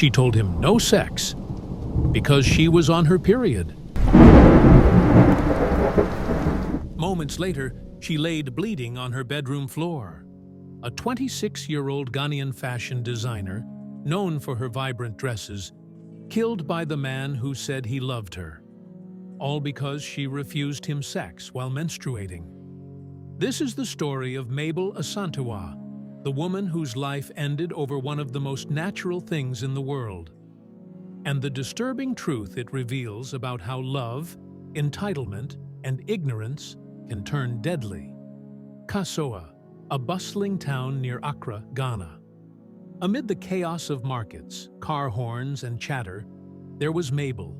She told him no sex because she was on her period. Moments later, she laid bleeding on her bedroom floor. A 26-year-old Ghanaian fashion designer, known for her vibrant dresses, killed by the man who said he loved her, all because she refused him sex while menstruating. This is the story of Mabel Asantewaa, the woman whose life ended over one of the most natural things in the world, and the disturbing truth it reveals about how love, entitlement, and ignorance can turn deadly. Kassoa, a bustling town near Accra, Ghana. Amid the chaos of markets, car horns, and chatter, there was Mabel.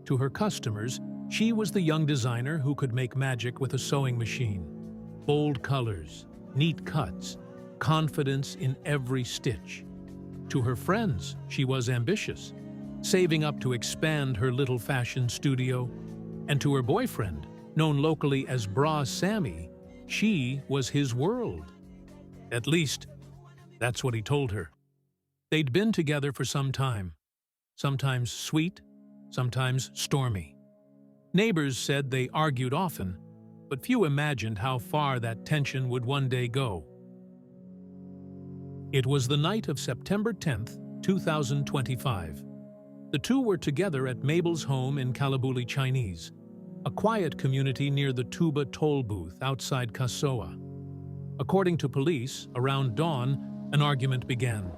To her customers, she was the young designer who could make magic with a sewing machine. Bold colors, neat cuts, confidence in every stitch. To her friends, she was ambitious, saving up to expand her little fashion studio. And to her boyfriend, known locally as Bra Sammy, she was his world. At least, that's what he told her. They'd been together for some time, sometimes sweet, sometimes stormy. Neighbors said they argued often, but few imagined how far that tension would one day go. It was the night of September 10th, 2025. The two were together at Mabel's home in Kalabuli Chinese, a quiet community near the Tuba toll booth outside Kassoa. According to police, around dawn, an argument began.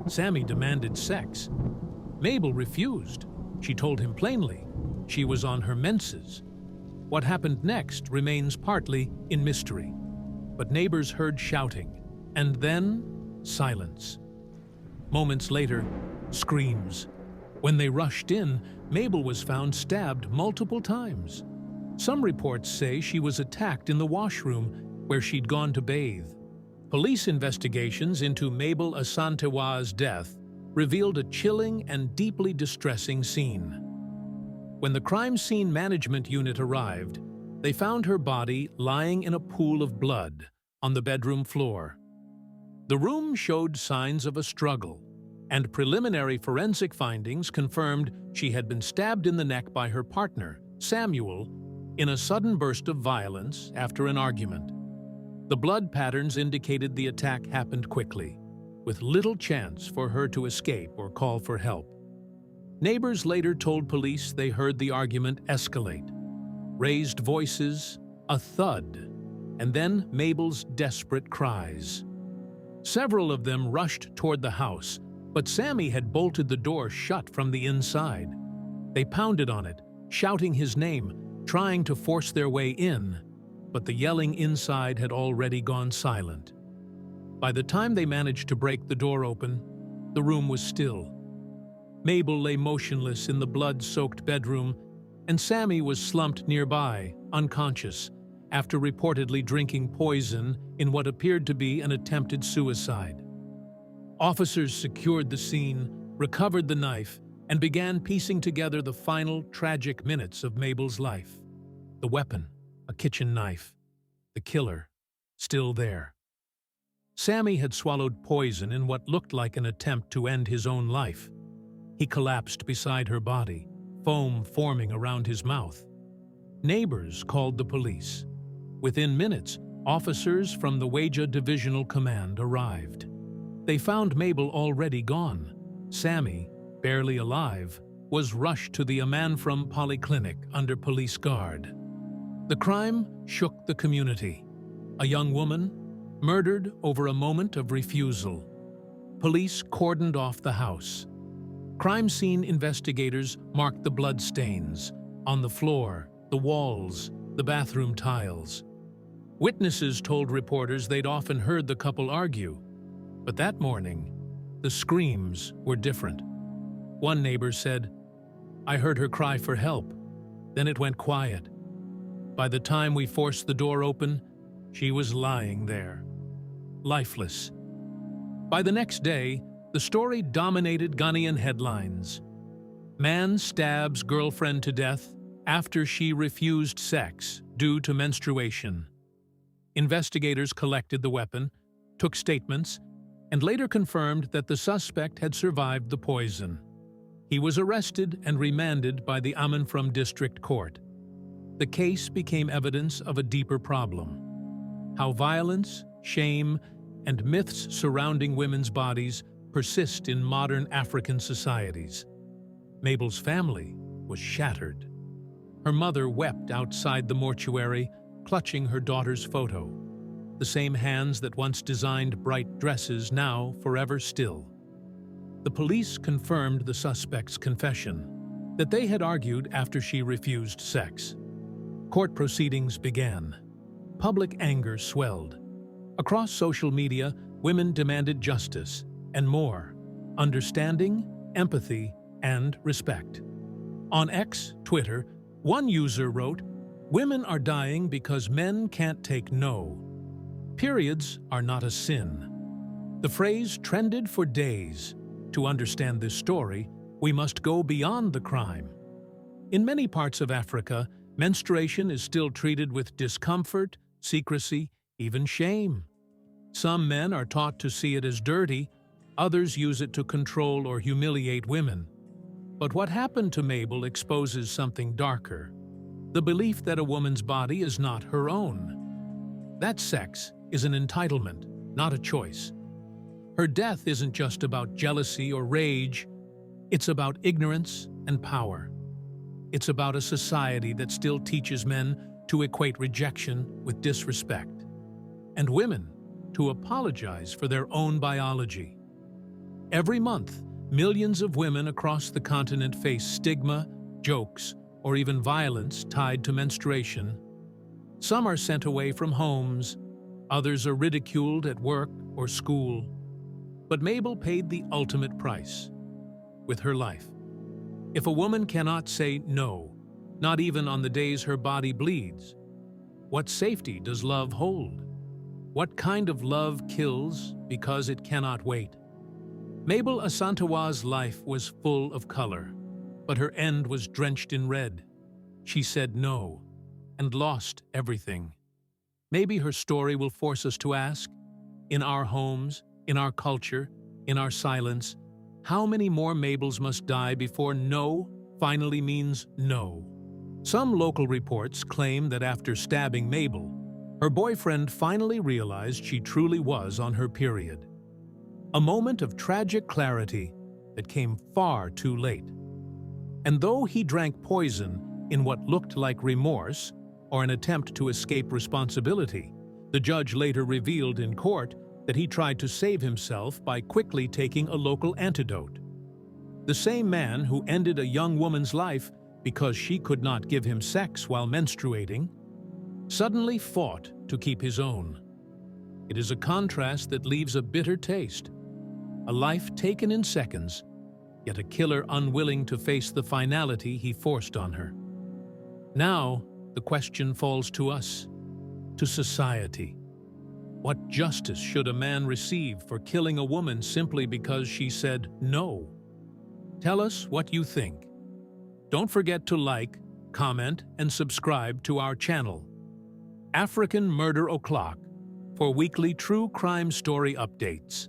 Sammy demanded sex. Mabel refused. She told him plainly she was on her menses. What happened next remains partly in mystery. But neighbors heard shouting, and then silence. Moments later, screams. When they rushed in, Mabel was found stabbed multiple times. Some reports say she was attacked in the washroom where she'd gone to bathe. Police investigations into Mabel Asantewaa's death revealed a chilling and deeply distressing scene. When the crime scene management unit arrived, they found her body lying in a pool of blood on the bedroom floor. The room showed signs of a struggle, and preliminary forensic findings confirmed she had been stabbed in the neck by her partner, Samuel, in a sudden burst of violence after an argument. The blood patterns indicated the attack happened quickly, with little chance for her to escape or call for help. Neighbors later told police they heard the argument escalate. Raised voices, a thud, and then Mabel's desperate cries. Several of them rushed toward the house, but Sammy had bolted the door shut from the inside. They pounded on it, shouting his name, trying to force their way in, but the yelling inside had already gone silent. By the time they managed to break the door open, the room was still. Mabel lay motionless in the blood-soaked bedroom, and Sammy was slumped nearby, unconscious, after reportedly drinking poison in what appeared to be an attempted suicide. Officers secured the scene, recovered the knife, and began piecing together the final tragic minutes of Mabel's life. The weapon, a kitchen knife. The killer, still there. Sammy had swallowed poison in what looked like an attempt to end his own life. He collapsed beside her body, foam forming around his mouth. Neighbors called the police. Within minutes, officers from the Waja Divisional Command arrived. They found Mabel already gone. Sammy, barely alive, was rushed to the Amanfrom Polyclinic under police guard. The crime shook the community. A young woman, murdered over a moment of refusal. Police cordoned off the house. Crime scene investigators marked the bloodstains on the floor, the walls, the bathroom tiles. Witnesses told reporters they'd often heard the couple argue, but that morning, the screams were different. One neighbor said, "I heard her cry for help, then it went quiet. By the time we forced the door open, she was lying there, lifeless." By the next day, the story dominated Ghanaian headlines. Man stabs girlfriend to death after she refused sex due to menstruation. Investigators collected the weapon, took statements, and later confirmed that the suspect had survived the poison. He was arrested and remanded by the Amenfrum District Court. The case became evidence of a deeper problem: how violence, shame, and myths surrounding women's bodies persist in modern African societies. Mabel's family was shattered. Her mother wept outside the mortuary, clutching her daughter's photo. The same hands that once designed bright dresses now forever still. The police confirmed the suspect's confession, that they had argued after she refused sex. Court proceedings began. Public anger swelled. Across social media, women demanded justice and more: understanding, empathy, and respect. On X, Twitter, one user wrote, "Women are dying because men can't take no. Periods are not a sin." The phrase trended for days. To understand this story, we must go beyond the crime. In many parts of Africa, menstruation is still treated with discomfort, secrecy, even shame. Some men are taught to see it as dirty, others use it to control or humiliate women. But what happened to Mabel exposes something darker: the belief that a woman's body is not her own. That sex is an entitlement, not a choice. Her death isn't just about jealousy or rage, it's about ignorance and power. It's about a society that still teaches men to equate rejection with disrespect, and women to apologize for their own biology. Every month, millions of women across the continent face stigma, jokes, or even violence tied to menstruation. Some are sent away from homes, others are ridiculed at work or school. But Mabel paid the ultimate price with her life. If a woman cannot say no, not even on the days her body bleeds, what safety does love hold? What kind of love kills because it cannot wait? Mabel Asantewaa's life was full of color, but her end was drenched in red. She said no and lost everything. Maybe her story will force us to ask, in our homes, in our culture, in our silence, how many more Mabels must die before no finally means no? Some local reports claim that after stabbing Mabel, her boyfriend finally realized she truly was on her period. A moment of tragic clarity that came far too late. And though he drank poison in what looked like remorse or an attempt to escape responsibility, the judge later revealed in court that he tried to save himself by quickly taking a local antidote. The same man who ended a young woman's life because she could not give him sex while menstruating, suddenly fought to keep his own. It is a contrast that leaves a bitter taste. A life taken in seconds, yet a killer unwilling to face the finality he forced on her. Now, the question falls to us, to society. What justice should a man receive for killing a woman simply because she said no? Tell us what you think. Don't forget to like, comment, and subscribe to our channel, African Murder O'Clock, for weekly true crime story updates.